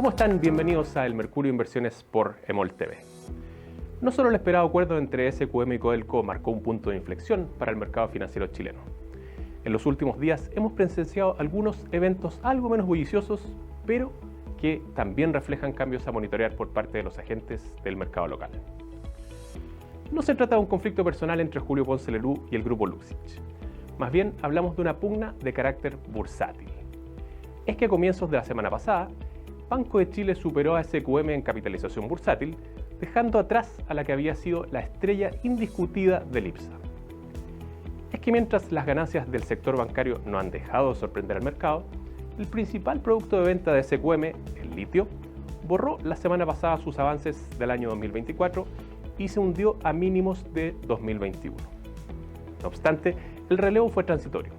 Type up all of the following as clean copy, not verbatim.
¿Cómo están? Bienvenidos a El Mercurio Inversiones por EMOL TV. No solo el esperado acuerdo entre SQM y Codelco marcó un punto de inflexión para el mercado financiero chileno. En los últimos días hemos presenciado algunos eventos algo menos bulliciosos, pero que también reflejan cambios a monitorear por parte de los agentes del mercado local. No se trata de un conflicto personal entre Julio Ponce Lerú y el grupo Luxich. Más bien hablamos de una pugna de carácter bursátil. Es que a comienzos de la semana pasada, Banco de Chile superó a SQM en capitalización bursátil, dejando atrás a la que había sido la estrella indiscutida del IPSA. Es que mientras las ganancias del sector bancario no han dejado de sorprender al mercado, el principal producto de venta de SQM, el litio, borró la semana pasada sus avances del año 2024 y se hundió a mínimos de 2021. No obstante, el relevo fue transitorio.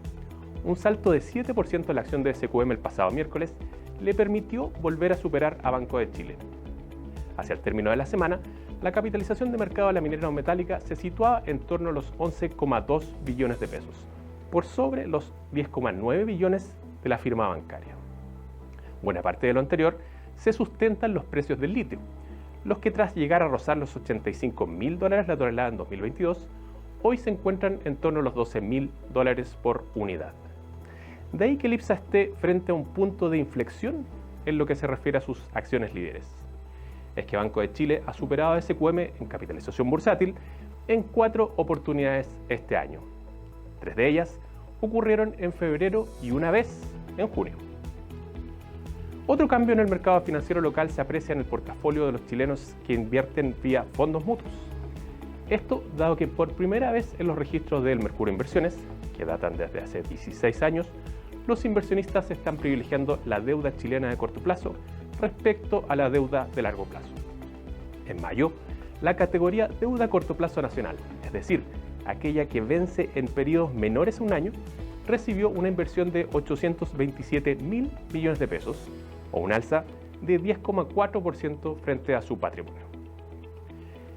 Un salto de 7% en la acción de SQM el pasado miércoles le permitió volver a superar a Banco de Chile. Hacia el término de la semana, la capitalización de mercado de la minera metálica se situaba en torno a los 11,2 billones de pesos, por sobre los 10,9 billones de la firma bancaria. Buena parte de lo anterior se sustenta en los precios del litio, los que tras llegar a rozar los $85.000 la tonelada en 2022, hoy se encuentran en torno a los $12.000 por unidad. De ahí que el IPSA esté frente a un punto de inflexión en lo que se refiere a sus acciones líderes. Es que Banco de Chile ha superado a SQM en capitalización bursátil en 4 oportunidades este año. 3 de ellas ocurrieron en febrero y una vez en junio. Otro cambio en el mercado financiero local se aprecia en el portafolio de los chilenos que invierten vía fondos mutuos. Esto dado que por primera vez en los registros del Mercurio Inversiones, que datan desde hace 16 años, los inversionistas están privilegiando la deuda chilena de corto plazo respecto a la deuda de largo plazo. En mayo, la categoría deuda a corto plazo nacional, es decir, aquella que vence en periodos menores a un año, recibió una inversión de 827.000 millones de pesos, o un alza de 10,4% frente a su patrimonio.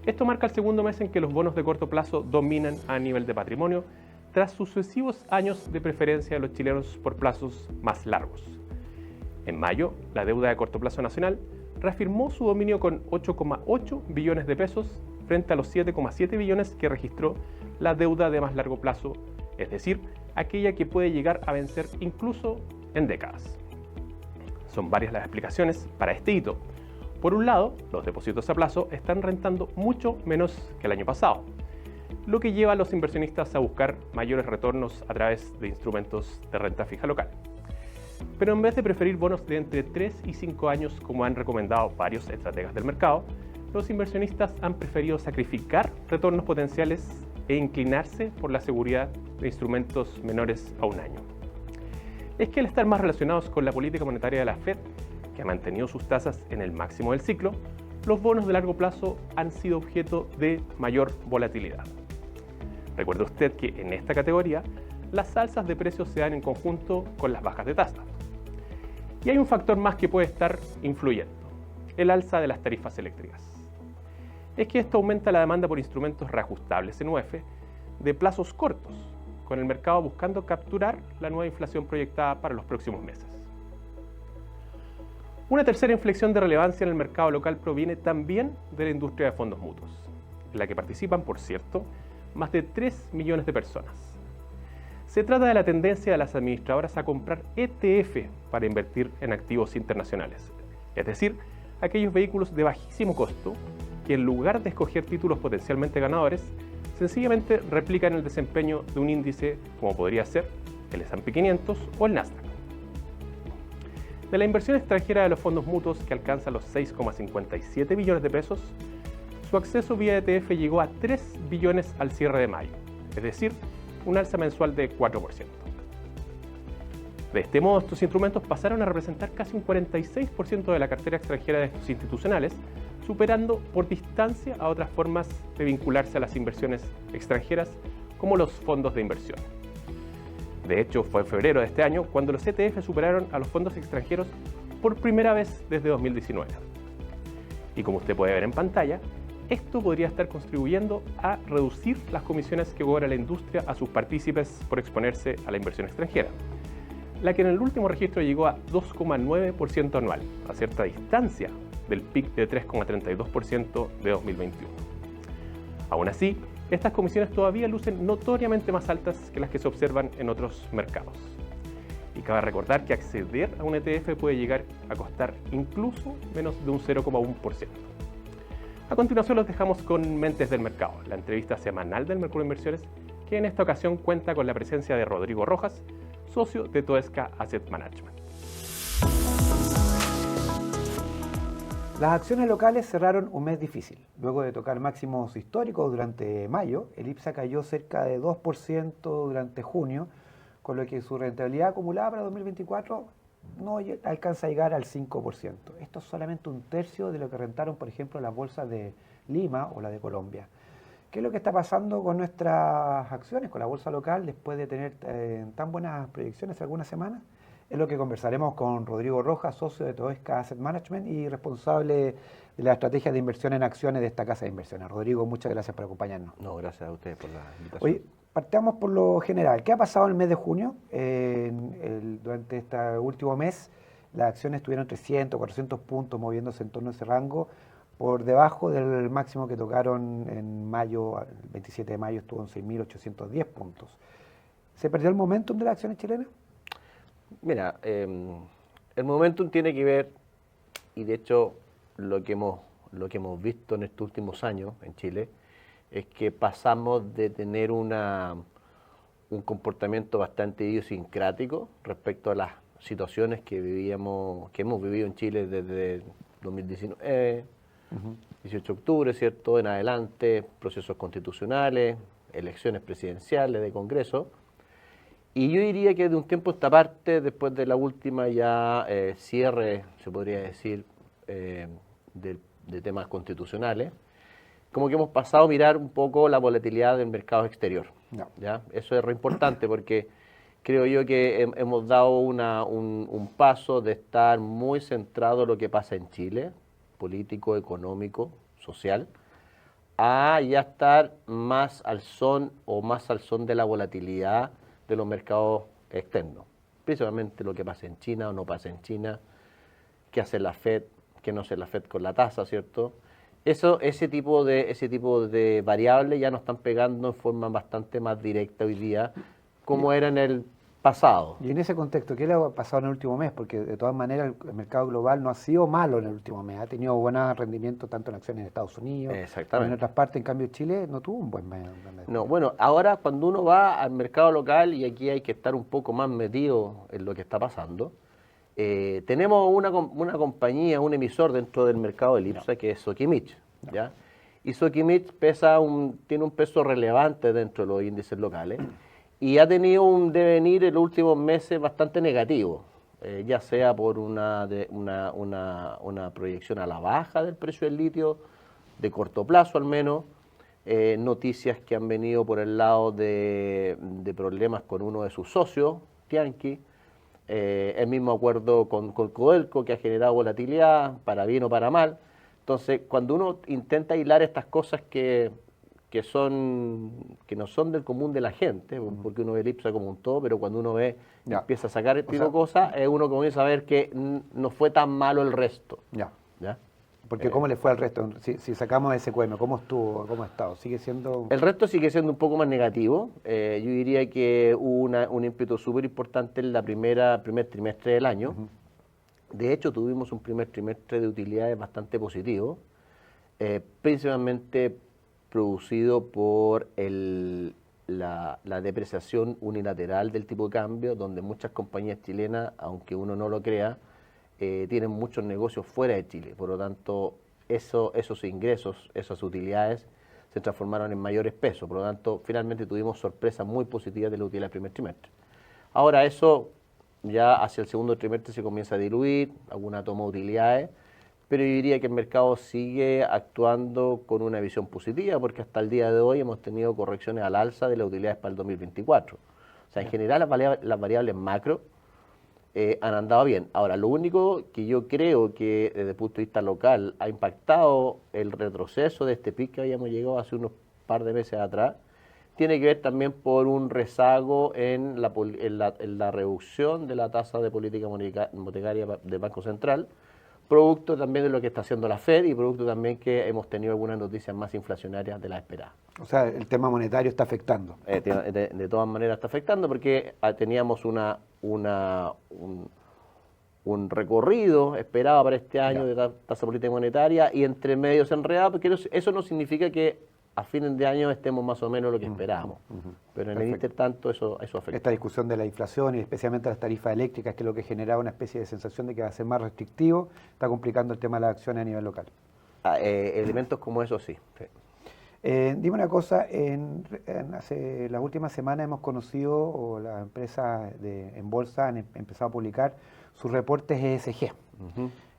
Esto marca el segundo mes en que los bonos de corto plazo dominan a nivel de patrimonio, tras sucesivos años de preferencia de los chilenos por plazos más largos. En mayo, la deuda de corto plazo nacional reafirmó su dominio con 8,8 billones de pesos frente a los 7,7 billones que registró la deuda de más largo plazo, es decir, aquella que puede llegar a vencer incluso en décadas. Son varias las explicaciones para este hito. Por un lado, los depósitos a plazo están rentando mucho menos que el año pasado, lo que lleva a los inversionistas a buscar mayores retornos a través de instrumentos de renta fija local. Pero en vez de preferir bonos de entre 3 y 5 años como han recomendado varios estrategas del mercado, los inversionistas han preferido sacrificar retornos potenciales e inclinarse por la seguridad de instrumentos menores a un año. Es que al estar más relacionados con la política monetaria de la Fed, que ha mantenido sus tasas en el máximo del ciclo, los bonos de largo plazo han sido objeto de mayor volatilidad. Recuerde usted que en esta categoría, las alzas de precios se dan en conjunto con las bajas de tasa. Y hay un factor más que puede estar influyendo, el alza de las tarifas eléctricas. Es que esto aumenta la demanda por instrumentos reajustables en UF de plazos cortos, con el mercado buscando capturar la nueva inflación proyectada para los próximos meses. Una tercera inflexión de relevancia en el mercado local proviene también de la industria de fondos mutuos, en la que participan, por cierto, más de 3 millones de personas. Se trata de la tendencia de las administradoras a comprar ETF para invertir en activos internacionales, es decir, aquellos vehículos de bajísimo costo que en lugar de escoger títulos potencialmente ganadores, sencillamente replican el desempeño de un índice como podría ser el S&P 500 o el Nasdaq. De la inversión extranjera de los fondos mutuos, que alcanza los 6,57 billones de pesos, su acceso vía ETF llegó a 3 billones al cierre de mayo, es decir, un alza mensual de 4%. De este modo, estos instrumentos pasaron a representar casi un 46% de la cartera extranjera de estos institucionales, superando por distancia a otras formas de vincularse a las inversiones extranjeras, como los fondos de inversión. De hecho, fue en febrero de este año cuando los ETF superaron a los fondos extranjeros por primera vez desde 2019. Y como usted puede ver en pantalla, esto podría estar contribuyendo a reducir las comisiones que cobra la industria a sus partícipes por exponerse a la inversión extranjera. la que en el último registro llegó a 2,9% anual, a cierta distancia del pic de 3,32% de 2021. Aún así, estas comisiones todavía lucen notoriamente más altas que las que se observan en otros mercados. Y cabe recordar que acceder a un ETF puede llegar a costar incluso menos de un 0,1%. A continuación los dejamos con Mentes del Mercado, la entrevista semanal del Mercurio Inversiones, que en esta ocasión cuenta con la presencia de Rodrigo Rojas, socio de Toesca Asset Management. Las acciones locales cerraron un mes difícil. Luego de tocar máximos históricos durante mayo, el IPSA cayó cerca de 2% durante junio, con lo que su rentabilidad acumulada para 2024 no alcanza a llegar al 5%. Esto es solamente un tercio de lo que rentaron, por ejemplo, las bolsas de Lima o la de Colombia. ¿Qué es lo que está pasando con nuestras acciones, con la bolsa local, después de tener tan buenas proyecciones hace algunas semanas? Es lo que conversaremos con Rodrigo Rojas, socio de Toesca Asset Management y responsable de la estrategia de inversión en acciones de esta casa de inversiones. Rodrigo, muchas gracias por acompañarnos. No, gracias a ustedes por la invitación. Oye, partamos por lo general. ¿Qué ha pasado en el mes de junio? Durante este último mes, las acciones estuvieron 300, 400 puntos moviéndose en torno a ese rango, por debajo del máximo que tocaron en mayo, el 27 de mayo estuvo en 6.810 puntos. ¿Se perdió el momentum de las acciones chilenas? Mira, el momentum tiene que ver, y de hecho lo que hemos visto en estos últimos años en Chile, es que pasamos de tener un comportamiento bastante idiosincrático respecto a las situaciones que hemos vivido en Chile desde 2019, 18 de octubre, ¿cierto? En adelante, procesos constitucionales, elecciones presidenciales de Congreso. Y yo diría que de un tiempo a esta parte, después de la última ya cierre, se podría decir, de temas constitucionales, como que hemos pasado a mirar un poco la volatilidad del mercado exterior. No. ¿Ya? Eso es re importante porque creo yo que hemos dado un paso de estar muy centrado en lo que pasa en Chile, político, económico, social, a ya estar más al son de la volatilidad de los mercados externos, principalmente lo que pasa en China o no pasa en China, qué hace la Fed, qué no hace la Fed con la tasa, ¿cierto? Ese tipo de variables ya nos están pegando en forma bastante más directa hoy día, como era en el pasado. Y en ese contexto, ¿qué le ha pasado en el último mes? Porque de todas maneras el mercado global no ha sido malo en el último mes, ha tenido buenos rendimientos tanto en acciones de Estados Unidos como en otras partes. En cambio Chile no tuvo un buen mes. No, bueno, ahora cuando uno va al mercado local, y aquí hay que estar un poco más metido en lo que está pasando, tenemos una compañía, un emisor dentro del mercado del IPSA, que es Sokimich, ¿ya? Y Sokimich tiene un peso relevante dentro de los índices locales y ha tenido un devenir en los últimos meses bastante negativo, ya sea por una proyección a la baja del precio del litio, de corto plazo al menos, noticias que han venido por el lado de problemas con uno de sus socios, Tianqi, el mismo acuerdo con Codelco que ha generado volatilidad, para bien o para mal. Entonces, cuando uno intenta hilar estas cosas que no son del común de la gente, porque uno ve el IPSA como un todo, pero cuando uno empieza a sacar este tipo de cosas, uno comienza a ver que no fue tan malo el resto. ¿Ya? Porque ¿cómo le fue al resto? Si sacamos ese cueno, ¿cómo estuvo? ¿Cómo ha estado? ¿Sigue siendo...? El resto sigue siendo un poco más negativo. Yo diría que hubo un ímpetu súper importante en primer trimestre del año. De hecho, tuvimos un primer trimestre de utilidades bastante positivo, principalmente producido por la depreciación unilateral del tipo de cambio, donde muchas compañías chilenas, aunque uno no lo crea, tienen muchos negocios fuera de Chile. Por lo tanto, esos ingresos, esas utilidades, se transformaron en mayores pesos. Por lo tanto, finalmente tuvimos sorpresas muy positivas de la utilidad del primer trimestre. Ahora eso ya hacia el segundo trimestre se comienza a diluir, alguna toma de utilidades, pero yo diría que el mercado sigue actuando con una visión positiva, porque hasta el día de hoy hemos tenido correcciones al alza de las utilidades para el 2024. O sea, en general las variables macro han andado bien. Ahora, lo único que yo creo que desde el punto de vista local ha impactado el retroceso de este pic que habíamos llegado hace unos par de meses atrás, tiene que ver también por un rezago en la reducción de la tasa de política monetaria del Banco Central, producto también de lo que está haciendo la Fed y producto también que hemos tenido algunas noticias más inflacionarias de las esperadas. O sea, el tema monetario está afectando. De todas maneras está afectando porque teníamos un recorrido esperado para este año de tasa política monetaria y entre medio se enredaba, porque eso no significa que a fines de año estemos más o menos lo que esperábamos. Pero en el intertanto eso afecta. Esta discusión de la inflación y especialmente las tarifas eléctricas, que es lo que generaba una especie de sensación de que va a ser más restrictivo, está complicando el tema de las acciones a nivel local. Elementos como eso sí. Dime una cosa, hace las últimas semanas hemos conocido, o las empresas en bolsa han empezado a publicar sus reportes ESG.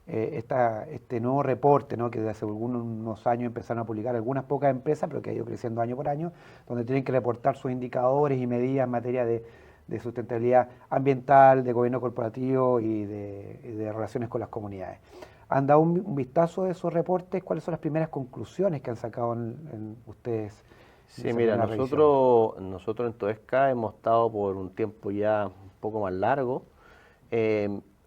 Este nuevo reporte, ¿no?, que desde hace algunos años empezaron a publicar algunas pocas empresas, pero que ha ido creciendo año por año, donde tienen que reportar sus indicadores y medidas en materia de sustentabilidad ambiental, de gobierno corporativo y de relaciones con las comunidades. ¿Han dado un vistazo de esos reportes? ¿Cuáles son las primeras conclusiones que han sacado en ustedes? Sí, mira, nosotros en Toesca hemos estado por un tiempo ya un poco más largo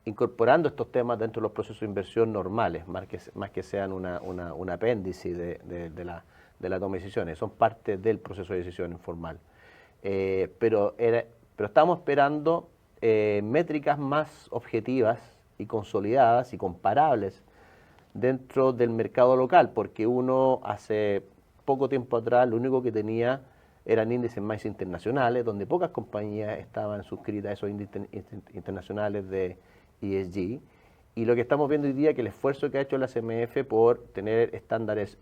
incorporando estos temas dentro de los procesos de inversión normales, más que sean un apéndice de la toma de decisiones, son parte del proceso de decisión informal. Pero estamos esperando métricas más objetivas y consolidadas y comparables dentro del mercado local, porque uno hace poco tiempo atrás lo único que tenía eran índices más internacionales, donde pocas compañías estaban suscritas a esos índices internacionales de ESG, y lo que estamos viendo hoy día es que el esfuerzo que ha hecho la CMF por tener estándares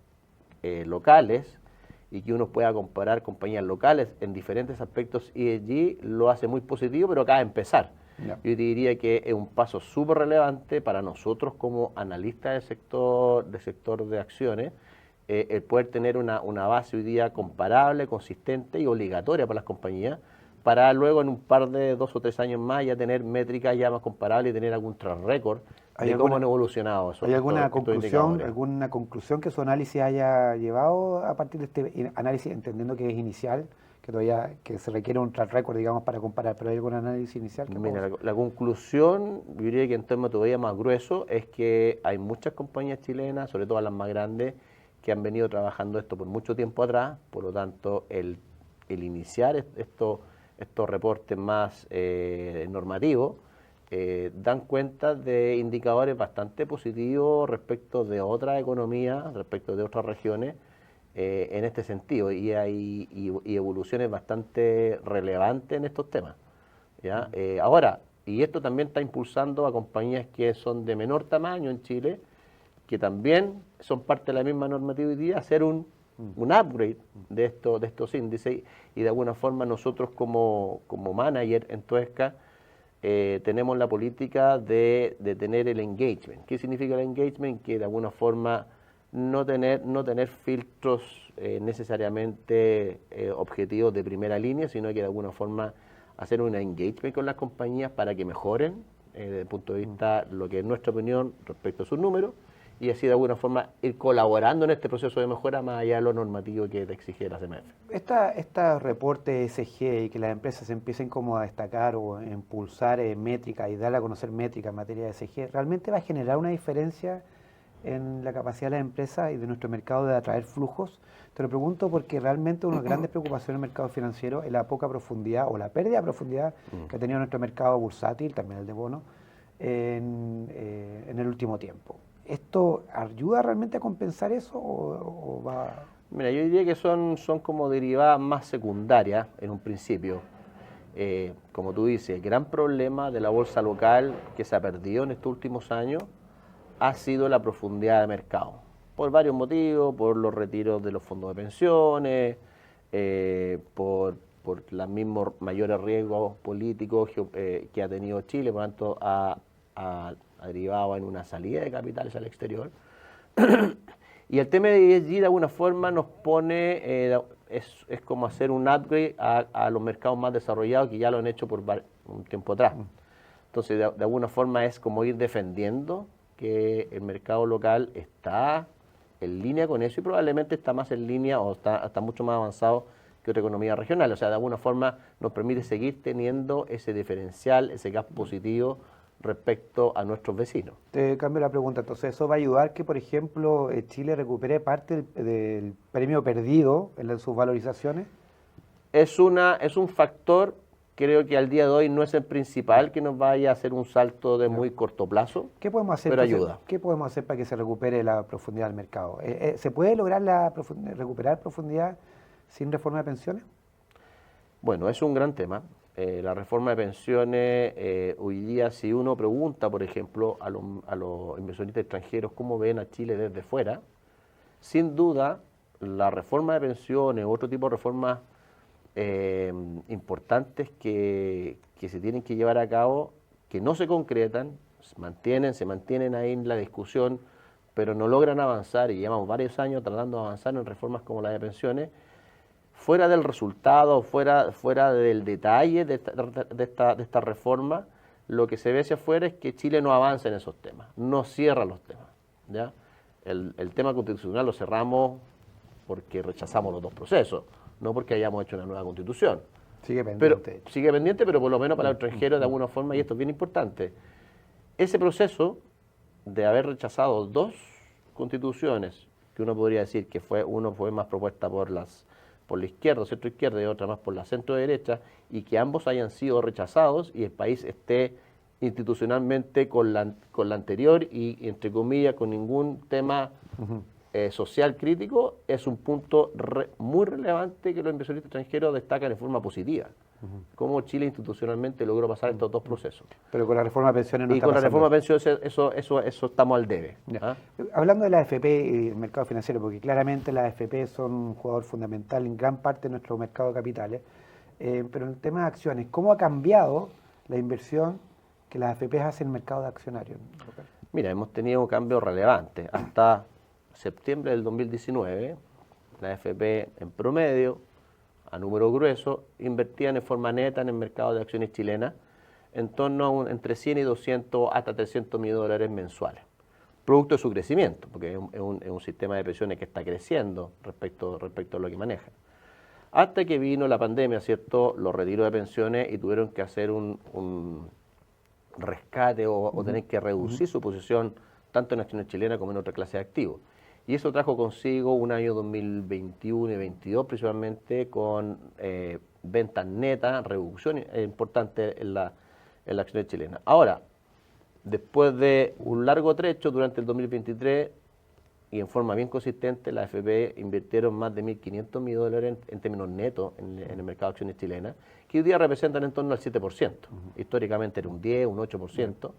locales y que uno pueda comparar compañías locales en diferentes aspectos ESG lo hace muy positivo, pero acaba de empezar. Yo te diría que es un paso súper relevante para nosotros como analistas del sector de acciones, el poder tener una base hoy día comparable, consistente y obligatoria para las compañías, para luego en un par de 2 o 3 años más ya tener métricas ya más comparables y tener algún track record de cómo han evolucionado esos. ¿Hay alguna conclusión que su análisis haya llevado a partir de este análisis, entendiendo que es inicial, que se requiere un track record, digamos, para comparar, pero hay algún análisis inicial? Mira, la conclusión, yo diría que en términos todavía más grueso, es que hay muchas compañías chilenas, sobre todo las más grandes, que han venido trabajando esto por mucho tiempo atrás, por lo tanto, el iniciar estos reportes más normativos dan cuenta de indicadores bastante positivos respecto de otras economías, respecto de otras regiones, en este sentido, y hay evoluciones bastante relevantes en estos temas, ¿ya? Ahora, y esto también está impulsando a compañías que son de menor tamaño en Chile, que también son parte de la misma normatividad, hacer un upgrade de estos índices, y de alguna forma nosotros como manager en Toesca tenemos la política de tener el engagement. ¿Qué significa el engagement? Que de alguna forma no tener filtros necesariamente objetivos de primera línea, sino que de alguna forma hacer un engagement con las compañías para que mejoren desde el punto de vista lo que es nuestra opinión respecto a sus números, y así de alguna forma ir colaborando en este proceso de mejora más allá de lo normativo que te exige la CMF. Esta reporte ESG y que las empresas empiecen como a destacar o a impulsar métricas y dar a conocer métricas en materia de ESG, ¿realmente va a generar una diferencia en la capacidad de las empresas y de nuestro mercado de atraer flujos? Te lo pregunto porque realmente una de las grandes preocupaciones del mercado financiero es la poca profundidad o la pérdida de profundidad que ha tenido nuestro mercado bursátil, también el de bonos, en el último tiempo. ¿Esto ayuda realmente a compensar eso o va...? Mira, yo diría que son como derivadas más secundarias en un principio. Como tú dices, el gran problema de la bolsa local que se ha perdido en estos últimos años ha sido la profundidad de mercado, por varios motivos, por los retiros de los fondos de pensiones, por los mismos mayores riesgos políticos que ha tenido Chile, por lo tanto ha derivado en una salida de capitales al exterior. Y el tema de ESG de alguna forma nos pone, es como hacer un upgrade a los mercados más desarrollados que ya lo han hecho por un tiempo atrás. Entonces de alguna forma es como ir defendiendo que el mercado local está en línea con eso y probablemente está más en línea o está mucho más avanzado que otra economía regional. O sea, de alguna forma nos permite seguir teniendo ese diferencial, ese gap positivo respecto a nuestros vecinos. Te cambio la pregunta, entonces, ¿eso va a ayudar que, por ejemplo, Chile recupere parte del premio perdido en sus valorizaciones? Es un factor, creo que al día de hoy no es el principal que nos vaya a hacer un salto de muy corto plazo, ¿Qué podemos hacer, pero ayuda. ¿Qué podemos hacer para que se recupere la profundidad del mercado? ¿Se puede lograr recuperar profundidad sin reforma de pensiones? Bueno, es un gran tema. La reforma de pensiones, hoy día si uno pregunta, por ejemplo, a los inversionistas extranjeros cómo ven a Chile desde fuera, sin duda la reforma de pensiones, otro tipo de reformas importantes que se tienen que llevar a cabo, que no se concretan, se mantienen ahí en la discusión, pero no logran avanzar y llevamos varios años tratando de avanzar en reformas como la de pensiones, fuera del resultado, fuera del detalle de esta reforma, lo que se ve hacia afuera es que Chile no avanza en esos temas, no cierra los temas. ¿Ya? El tema constitucional lo cerramos porque rechazamos los dos procesos, no porque hayamos hecho una nueva constitución. Sigue pendiente. Sigue pendiente, pero por lo menos para los extranjeros de alguna forma, y esto es bien importante, ese proceso de haber rechazado dos constituciones, que uno podría decir que uno fue más propuesta por la izquierda, centro izquierda, y otra más por la centro derecha, y que ambos hayan sido rechazados y el país esté institucionalmente con la anterior y, entre comillas, con ningún tema social crítico, es un punto muy relevante que los inversionistas extranjeros destacan en forma positiva. Cómo Chile institucionalmente logró pasar estos dos procesos. Pero con la reforma de pensiones no y está con la pasando. reforma de pensiones eso estamos al debe. ¿Ah? Hablando de la AFP y el mercado financiero, porque claramente las AFP son un jugador fundamental en gran parte de nuestro mercado de capitales, pero en el tema de acciones, ¿cómo ha cambiado la inversión que las AFP hacen en el mercado de accionarios? Mira, hemos tenido un cambio relevante. Hasta septiembre del 2019, la AFP en promedio, a número grueso, invertían en forma neta en el mercado de acciones chilenas en torno a entre 100 y 200 hasta 300 millones de dólares mensuales, producto de su crecimiento, porque es un sistema de pensiones que está creciendo respecto a lo que maneja. Hasta que vino la pandemia, ¿cierto?, los retiros de pensiones y tuvieron que hacer un rescate o tener que reducir su posición tanto en acciones chilenas como en otra clase de activos. Y eso trajo consigo un año 2021 y 2022 principalmente con ventas netas, reducción importante en la acción chilena. Ahora, después de un largo trecho durante el 2023 y en forma bien consistente, la AFP invirtieron más de 1.500 millones de dólares en términos netos en el mercado de acciones chilenas, que hoy día representan en torno al 7%. Históricamente era un 10, un 8%.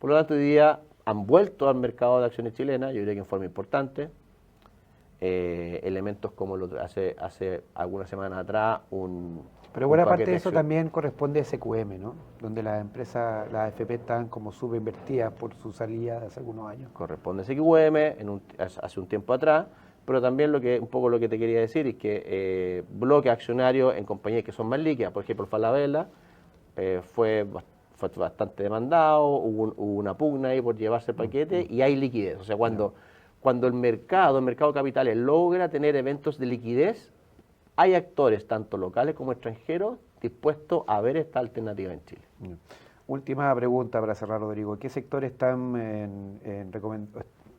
Por lo tanto, hoy día han vuelto al mercado de acciones chilenas, yo diría que en forma importante. Elementos como hace algunas semanas atrás Pero buena parte de eso también corresponde a SQM, ¿no? Donde las empresas, las AFP están como subinvertidas por su salida de hace algunos años. Corresponde a SQM hace un tiempo atrás, pero también un poco lo que te quería decir es que bloques accionarios en compañías que son más líquidas, por ejemplo Falabella, fue bastante demandado, hubo una pugna ahí por llevarse el paquete y hay liquidez. O sea, cuando el mercado de capitales logra tener eventos de liquidez, hay actores, tanto locales como extranjeros, dispuestos a ver esta alternativa en Chile. Última pregunta para cerrar, Rodrigo. ¿Qué sectores están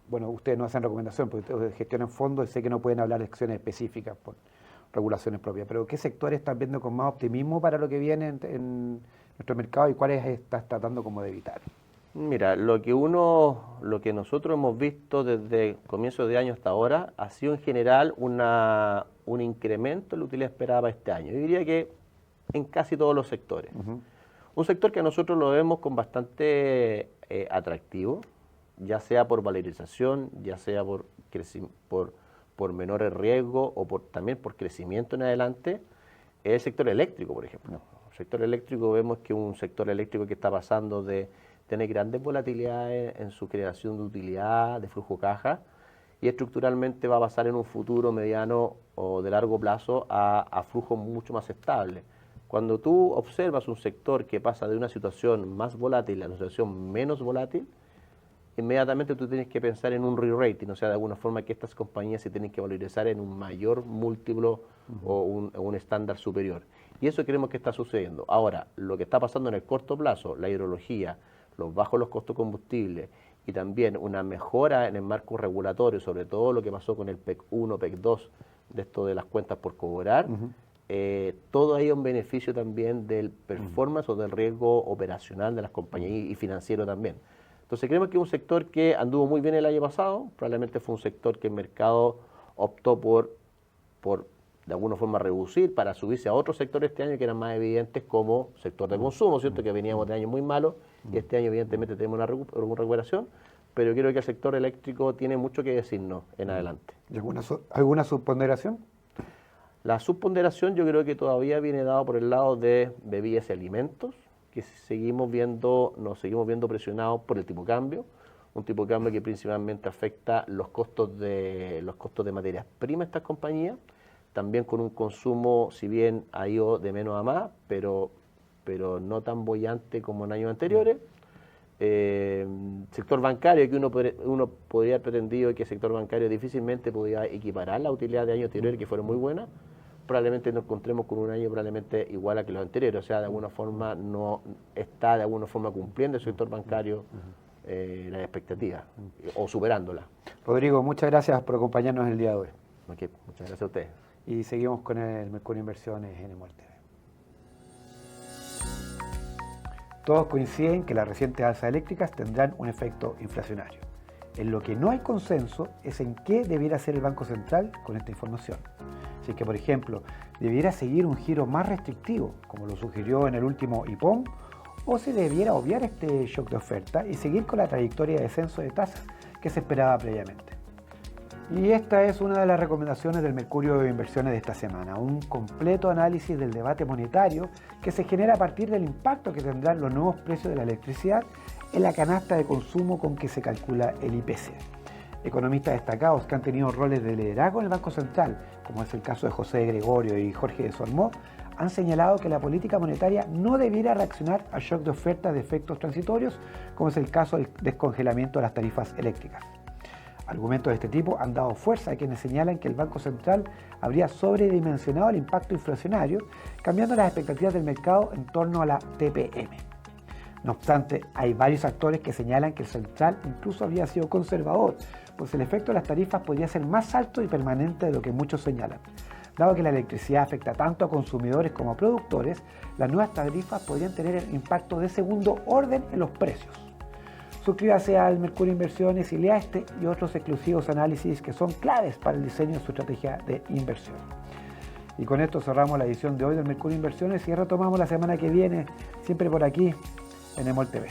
bueno, ustedes no hacen recomendación porque ustedes gestionan fondos y sé que no pueden hablar de acciones específicas por regulaciones propias, pero ¿qué sectores están viendo con más optimismo para lo que viene en nuestro mercado y cuáles estás tratando como de evitar? Mira, lo que nosotros hemos visto desde comienzo de año hasta ahora ha sido en general un incremento en la utilidad esperada para este año. Yo diría que en casi todos los sectores. Un sector que nosotros lo vemos con bastante atractivo, ya sea por valorización, ya sea por menores riesgos o también por crecimiento en adelante, es el sector eléctrico, por ejemplo. El sector eléctrico vemos que es un sector eléctrico que está pasando de tener grandes volatilidades en su creación de utilidad, de flujo caja, y estructuralmente va a pasar en un futuro mediano o de largo plazo a flujos mucho más estables. Cuando tú observas un sector que pasa de una situación más volátil a una situación menos volátil, inmediatamente tú tienes que pensar en un re-rating, o sea, de alguna forma que estas compañías se tienen que valorizar en un mayor múltiplo o un estándar superior. Y eso creemos que está sucediendo. Ahora, lo que está pasando en el corto plazo, la hidrología, los bajos los costos de combustible y también una mejora en el marco regulatorio, sobre todo lo que pasó con el PEC 1, PEC 2, de esto de las cuentas por cobrar, todo ahí es un beneficio también del performance o del riesgo operacional de las compañías y financiero también. Entonces creemos que es un sector que anduvo muy bien el año pasado, probablemente fue un sector que el mercado optó por de alguna forma reducir para subirse a otros sectores este año que eran más evidentes como sector de consumo, ¿cierto? Que veníamos de años muy malos y este año evidentemente tenemos una recuperación, pero creo que el sector eléctrico tiene mucho que decirnos en adelante. ¿Y alguna subponderación? La subponderación yo creo que todavía viene dado por el lado de bebidas y alimentos, que nos seguimos viendo presionados por el tipo de cambio, un tipo de cambio que principalmente afecta los costos de materias primas de estas compañías, también con un consumo, si bien ha ido de menos a más, pero no tan boyante como en años anteriores. Sector bancario, que uno podría haber pretendido que el sector bancario difícilmente podía equiparar la utilidad de años anteriores, que fueron muy buenas, probablemente nos encontremos con un año probablemente igual a que los anteriores, o sea, de alguna forma no está de alguna forma cumpliendo el sector bancario las expectativas o superándolas. Rodrigo, muchas gracias por acompañarnos el día de hoy. Okay, muchas gracias a ustedes. Y seguimos con el Mercurio Inversiones en MOL TV. Todos coinciden que las recientes alzas eléctricas tendrán un efecto inflacionario. En lo que no hay consenso es en qué debiera hacer el Banco Central con esta información. Si es que, por ejemplo, debiera seguir un giro más restrictivo, como lo sugirió en el último IPOM, o si debiera obviar este shock de oferta y seguir con la trayectoria de descenso de tasas que se esperaba previamente. Y esta es una de las recomendaciones del Mercurio de Inversiones de esta semana, un completo análisis del debate monetario que se genera a partir del impacto que tendrán los nuevos precios de la electricidad en la canasta de consumo con que se calcula el IPC. Economistas destacados que han tenido roles de liderazgo en el Banco Central, como es el caso de José Gregorio y Jorge de Sormó, han señalado que la política monetaria no debiera reaccionar al shock de oferta de efectos transitorios, como es el caso del descongelamiento de las tarifas eléctricas. Argumentos de este tipo han dado fuerza a quienes señalan que el Banco Central habría sobredimensionado el impacto inflacionario, cambiando las expectativas del mercado en torno a la TPM. No obstante, hay varios actores que señalan que el central incluso habría sido conservador, pues el efecto de las tarifas podría ser más alto y permanente de lo que muchos señalan. Dado que la electricidad afecta tanto a consumidores como a productores, las nuevas tarifas podrían tener impacto de segundo orden en los precios. Suscríbase al Mercurio Inversiones y lea este y otros exclusivos análisis que son claves para el diseño de su estrategia de inversión. Y con esto cerramos la edición de hoy del Mercurio Inversiones y retomamos la semana que viene, siempre por aquí en MOL TV.